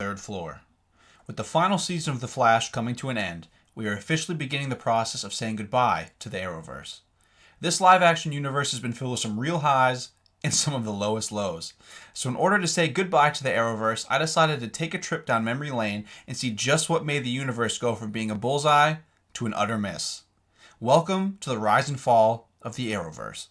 third floor. With the final season of The Flash coming to an end, we are officially beginning the process of saying goodbye to the Arrowverse. This live-action universe has been filled with some real highs and some of the lowest lows. So in order to say goodbye to the Arrowverse, I decided to take a trip down memory lane and see just what made the universe go from being a bullseye to an utter miss. Welcome to the rise and fall of the Arrowverse.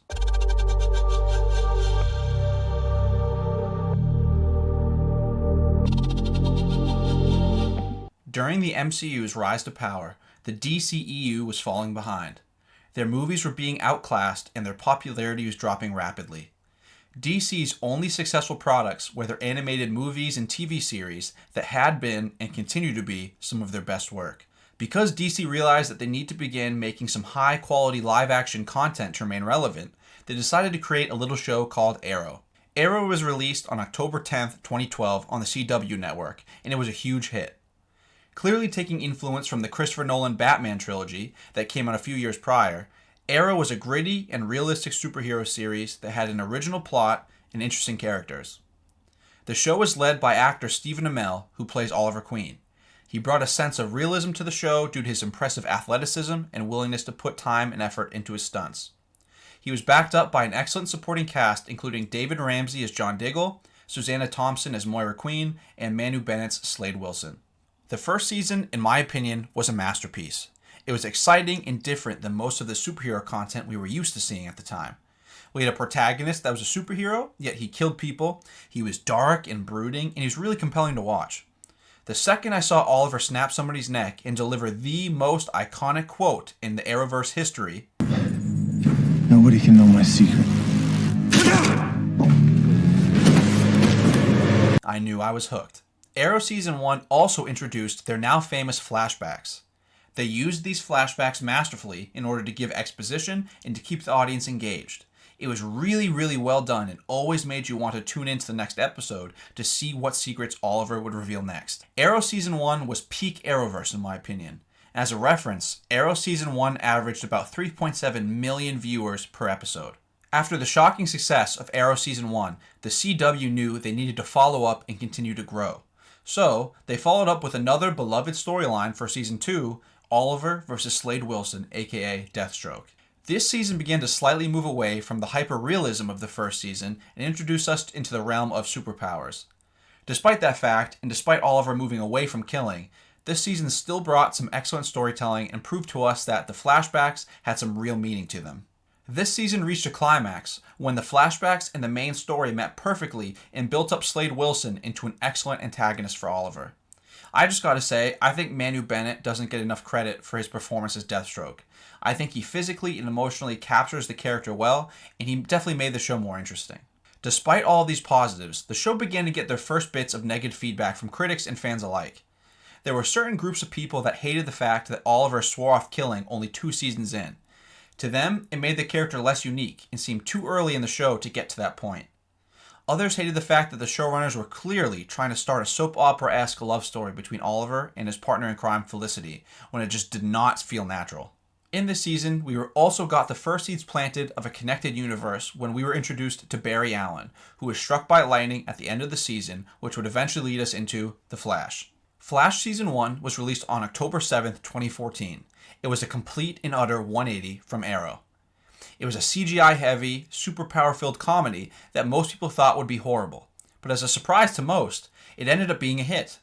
During the MCU's rise to power, the DCEU was falling behind. Their movies were being outclassed and their popularity was dropping rapidly. DC's only successful products were their animated movies and TV series that had been and continue to be some of their best work. Because DC realized that they need to begin making some high-quality live-action content to remain relevant, they decided to create a little show called Arrow. Arrow was released on October 10th, 2012 on the CW network, and it was a huge hit. Clearly taking influence from the Christopher Nolan Batman trilogy that came out a few years prior, Arrow was a gritty and realistic superhero series that had an original plot and interesting characters. The show was led by actor Stephen Amell, who plays Oliver Queen. He brought a sense of realism to the show due to his impressive athleticism and willingness to put time and effort into his stunts. He was backed up by an excellent supporting cast including David Ramsey as John Diggle, Susanna Thompson as Moira Queen, and Manu Bennett's Slade Wilson. The first season, in my opinion, was a masterpiece. It was exciting and different than most of the superhero content we were used to seeing at the time. We had a protagonist that was a superhero, yet he killed people. He was dark and brooding, and he was really compelling to watch. The second I saw Oliver snap somebody's neck and deliver the most iconic quote in the Arrowverse history, "Nobody can know my secret." I knew I was hooked. Arrow Season 1 also introduced their now famous flashbacks. They used these flashbacks masterfully in order to give exposition and to keep the audience engaged. It was really well done and always made you want to tune into the next episode to see what secrets Oliver would reveal next. Arrow Season 1 was peak Arrowverse in my opinion. As a reference, Arrow Season 1 averaged about 3.7 million viewers per episode. After the shocking success of Arrow Season 1, the CW knew they needed to follow up and continue to grow. So, they followed up with another beloved storyline for Season 2, Oliver vs. Slade Wilson, aka Deathstroke. This season began to slightly move away from the hyper-realism of the first season and introduce us into the realm of superpowers. Despite that fact, and despite Oliver moving away from killing, this season still brought some excellent storytelling and proved to us that the flashbacks had some real meaning to them. This season reached a climax when the flashbacks and the main story met perfectly and built up Slade Wilson into an excellent antagonist for Oliver. I just gotta say, I think Manu Bennett doesn't get enough credit for his performance as Deathstroke. I think he physically and emotionally captures the character well, and he definitely made the show more interesting. Despite all of these positives, the show began to get their first bits of negative feedback from critics and fans alike. There were certain groups of people that hated the fact that Oliver swore off killing only 2 seasons in. To them, it made the character less unique and seemed too early in the show to get to that point. Others hated the fact that the showrunners were clearly trying to start a soap opera-esque love story between Oliver and his partner in crime Felicity, when it just did not feel natural. In this season, we also got the first seeds planted of a connected universe when we were introduced to Barry Allen, who was struck by lightning at the end of the season, which would eventually lead us into The Flash. Flash Season 1 was released on October 7th, 2014. It was a complete and utter 180 from Arrow. It was a CGI-heavy, superpower-filled comedy that most people thought would be horrible, but as a surprise to most, it ended up being a hit.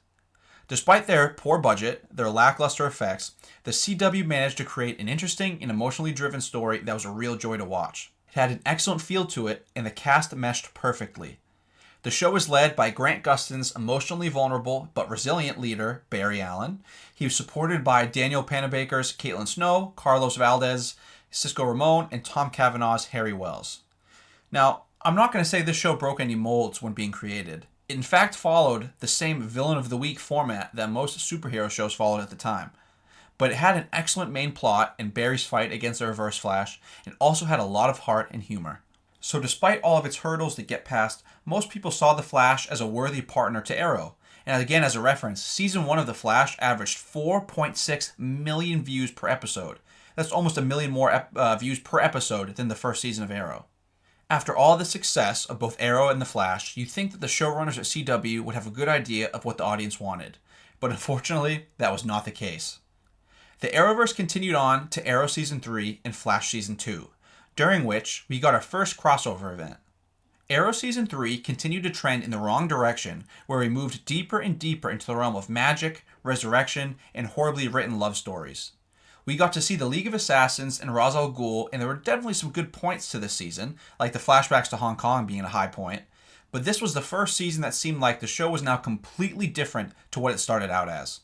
Despite their poor budget, their lackluster effects, the CW managed to create an interesting and emotionally driven story that was a real joy to watch. It had an excellent feel to it, and the cast meshed perfectly. The show was led by Grant Gustin's emotionally vulnerable but resilient leader, Barry Allen. He was supported by Daniel Panabaker's Caitlin Snow, Carlos Valdez, Cisco Ramon, and Tom Cavanaugh's Harry Wells. Now, I'm not going to say this show broke any molds when being created. It in fact followed the same villain of the week format that most superhero shows followed at the time. But it had an excellent main plot in Barry's fight against the Reverse Flash, and also had a lot of heart and humor. So despite all of its hurdles to get past, most people saw The Flash as a worthy partner to Arrow. And again, as a reference, Season 1 of The Flash averaged 4.6 million views per episode. That's almost a million more views per episode than the first season of Arrow. After all the success of both Arrow and The Flash, you'd think that the showrunners at CW would have a good idea of what the audience wanted. But unfortunately, that was not the case. The Arrowverse continued on to Arrow Season 3 and Flash Season 2, during which we got our first crossover event. Arrow Season 3 continued to trend in the wrong direction, where we moved deeper and deeper into the realm of magic, resurrection, and horribly written love stories. We got to see the League of Assassins and Ra's al Ghul, and there were definitely some good points to this season, like the flashbacks to Hong Kong being a high point, but this was the first season that seemed like the show was now completely different to what it started out as.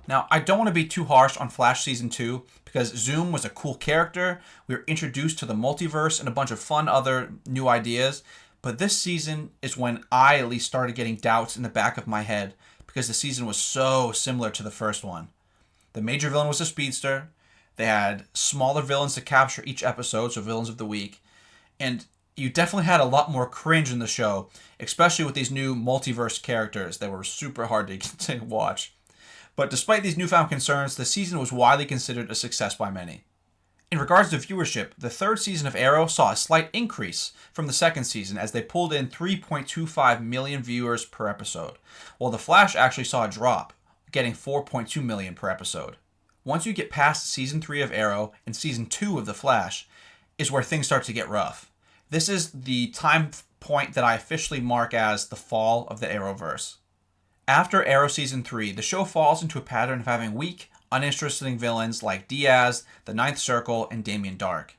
Now, I don't want to be too harsh on Flash Season 2, because Zoom was a cool character, we were introduced to the multiverse and a bunch of fun other new ideas, but this season is when I at least started getting doubts in the back of my head, because the season was so similar to the first one. The major villain was a speedster, they had smaller villains to capture each episode, so villains of the week, and you definitely had a lot more cringe in the show, especially with these new multiverse characters that were super hard to watch. But despite these newfound concerns, the season was widely considered a success by many. In regards to viewership, the third season of Arrow saw a slight increase from the second season as they pulled in 3.25 million viewers per episode, while The Flash actually saw a drop, getting 4.2 million per episode. Once you get past Season 3 of Arrow and Season 2 of The Flash is where things start to get rough. This is the time point that I officially mark as the fall of the Arrowverse. After Arrow Season 3, the show falls into a pattern of having weak, uninteresting villains like Diaz, the Ninth Circle, and Damien Dark.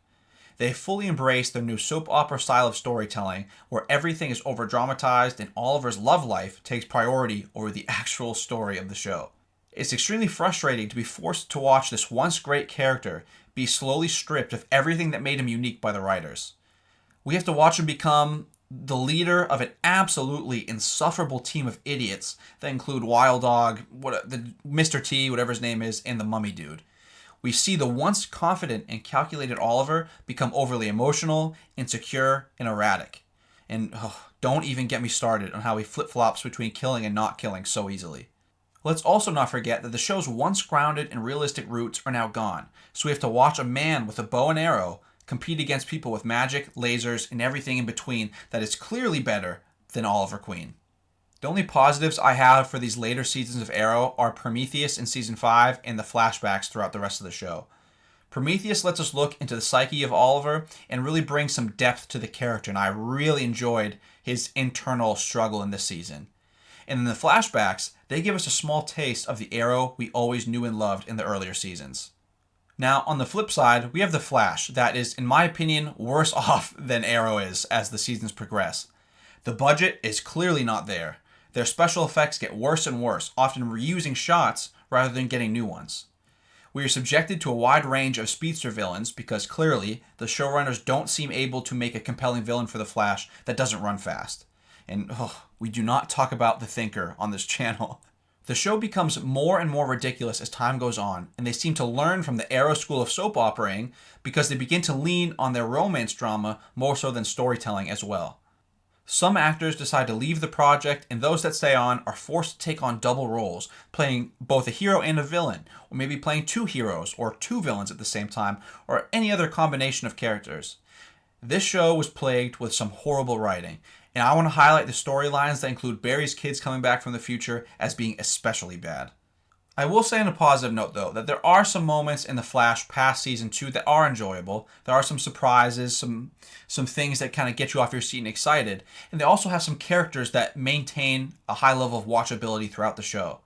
They fully embrace their new soap opera style of storytelling, where everything is over-dramatized and Oliver's love life takes priority over the actual story of the show. It's extremely frustrating to be forced to watch this once great character be slowly stripped of everything that made him unique by the writers. We have to watch him become the leader of an absolutely insufferable team of idiots that include Wild Dog, the Mr. T, whatever his name is, and the Mummy Dude. We see the once confident and calculated Oliver become overly emotional, insecure, and erratic. And don't even get me started on how he flip-flops between killing and not killing so easily. Let's also not forget that the show's once grounded and realistic roots are now gone, so we have to watch a man with a bow and arrow compete against people with magic, lasers, and everything in between that is clearly better than Oliver Queen. The only positives I have for these later seasons of Arrow are Prometheus in Season 5 and the flashbacks throughout the rest of the show. Prometheus lets us look into the psyche of Oliver and really bring some depth to the character, and I really enjoyed his internal struggle in this season. And in the flashbacks, they give us a small taste of the Arrow we always knew and loved in the earlier seasons. Now, on the flip side, we have The Flash, that is, in my opinion, worse off than Arrow is as the seasons progress. The budget is clearly not there. Their special effects get worse and worse, often reusing shots rather than getting new ones. We are subjected to a wide range of speedster villains because clearly the showrunners don't seem able to make a compelling villain for The Flash that doesn't run fast. And we do not talk about the Thinker on this channel. The show becomes more and more ridiculous as time goes on, and they seem to learn from the Arrow school of soap operaing because they begin to lean on their romance drama more so than storytelling as well. Some actors decide to leave the project, and those that stay on are forced to take on double roles, playing both a hero and a villain, or maybe playing two heroes or two villains at the same time, or any other combination of characters. This show was plagued with some horrible writing, and I want to highlight the storylines that include Barry's kids coming back from the future as being especially bad. I will say on a positive note, though, that there are some moments in The Flash past Season 2 that are enjoyable. There are some surprises, some things that kind of get you off your seat and excited. And they also have some characters that maintain a high level of watchability throughout the show.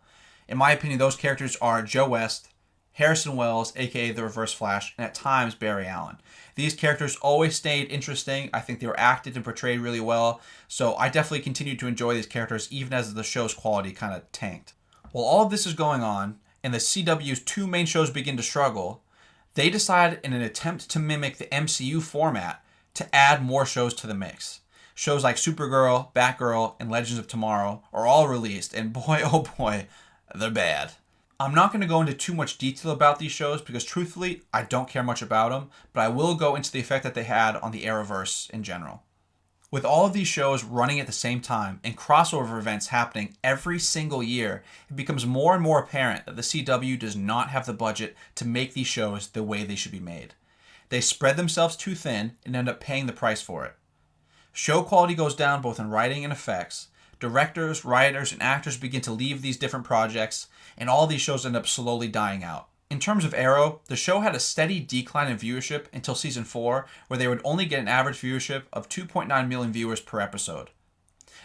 In my opinion, those characters are Joe West, Harrison Wells, aka the Reverse Flash, and at times Barry Allen. These characters always stayed interesting. I think they were acted and portrayed really well. So I definitely continued to enjoy these characters even as the show's quality kind of tanked. While all of this is going on, and the CW's two main shows begin to struggle, they decide in an attempt to mimic the MCU format to add more shows to the mix. Shows like Supergirl, Batgirl, and Legends of Tomorrow are all released, and boy, oh boy, they're bad. I'm not going to go into too much detail about these shows because truthfully, I don't care much about them, but I will go into the effect that they had on the Arrowverse in general. With all of these shows running at the same time and crossover events happening every single year, it becomes more and more apparent that the CW does not have the budget to make these shows the way they should be made. They spread themselves too thin and end up paying the price for it. Show quality goes down both in writing and effects. Directors, writers, and actors begin to leave these different projects, and all these shows end up slowly dying out. In terms of Arrow, the show had a steady decline in viewership until season 4, where they would only get an average viewership of 2.9 million viewers per episode.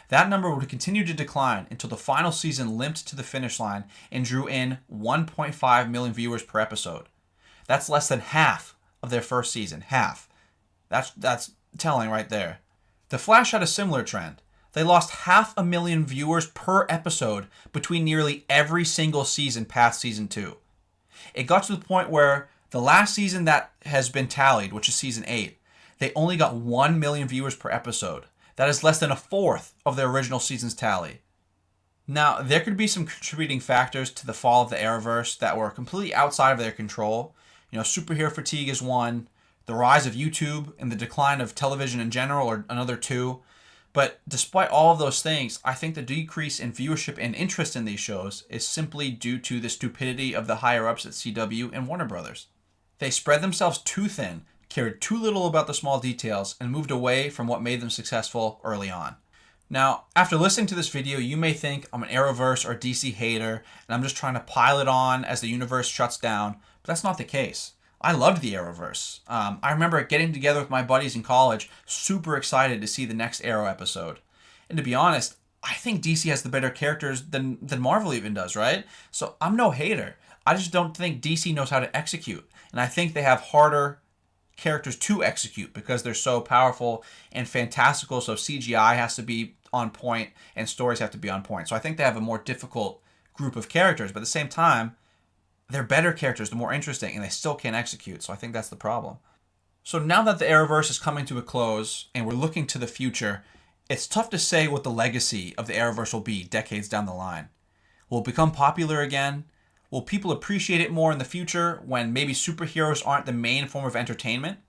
That number would continue to decline until the final season limped to the finish line and drew in 1.5 million viewers per episode. That's less than half of their first season. Half. That's telling right there. The Flash had a similar trend. They lost 500,000 viewers per episode between nearly every single season past season 2. It got to the point where the last season that has been tallied, which is season 8, they only got 1 million viewers per episode. That is less than a fourth of their original season's tally. Now, there could be some contributing factors to the fall of the Arrowverse that were completely outside of their control. Superhero fatigue is one, the rise of YouTube and the decline of television in general are another two. But despite all of those things, I think the decrease in viewership and interest in these shows is simply due to the stupidity of the higher-ups at CW and Warner Brothers. They spread themselves too thin, cared too little about the small details, and moved away from what made them successful early on. Now, after listening to this video, you may think I'm an Arrowverse or DC hater, and I'm just trying to pile it on as the universe shuts down, but that's not the case. I loved the Arrowverse. I remember getting together with my buddies in college, super excited to see the next Arrow episode. And to be honest, I think DC has the better characters than Marvel even does, right? So I'm no hater. I just don't think DC knows how to execute. And I think they have harder characters to execute because they're so powerful and fantastical, so CGI has to be on point and stories have to be on point. So I think they have a more difficult group of characters, but at the same time, they're better characters, they're more interesting, and they still can't execute, so I think that's the problem. So now that the Arrowverse is coming to a close, and we're looking to the future, it's tough to say what the legacy of the Arrowverse will be decades down the line. Will it become popular again? Will people appreciate it more in the future when maybe superheroes aren't the main form of entertainment?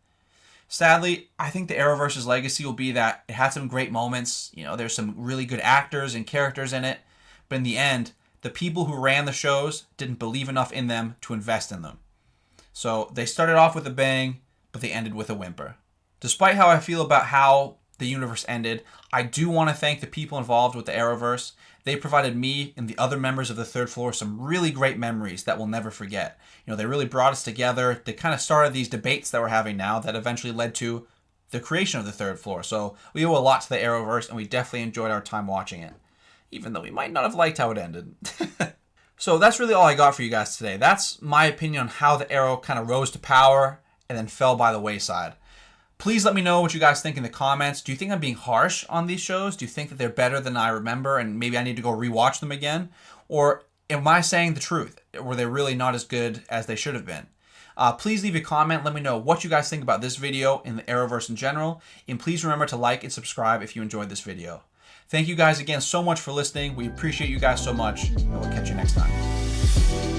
Sadly, I think the Arrowverse's legacy will be that it had some great moments, there's some really good actors and characters in it, but in the end, the people who ran the shows didn't believe enough in them to invest in them. So they started off with a bang, but they ended with a whimper. Despite how I feel about how the universe ended, I do want to thank the people involved with the Arrowverse. They provided me and the other members of the Third Floor some really great memories that we'll never forget. They really brought us together. They kind of started these debates that we're having now that eventually led to the creation of the Third Floor. So we owe a lot to the Arrowverse, and we definitely enjoyed our time watching it, even though we might not have liked how it ended. So that's really all I got for you guys today. That's my opinion on how the Arrow kind of rose to power and then fell by the wayside. Please let me know what you guys think in the comments. Do you think I'm being harsh on these shows? Do you think that they're better than I remember and maybe I need to go rewatch them again? Or am I saying the truth? Were they really not as good as they should have been? Please leave a comment. Let me know what you guys think about this video and the Arrowverse in general. And please remember to like and subscribe if you enjoyed this video. Thank you guys again so much for listening. We appreciate you guys so much, and we'll catch you next time.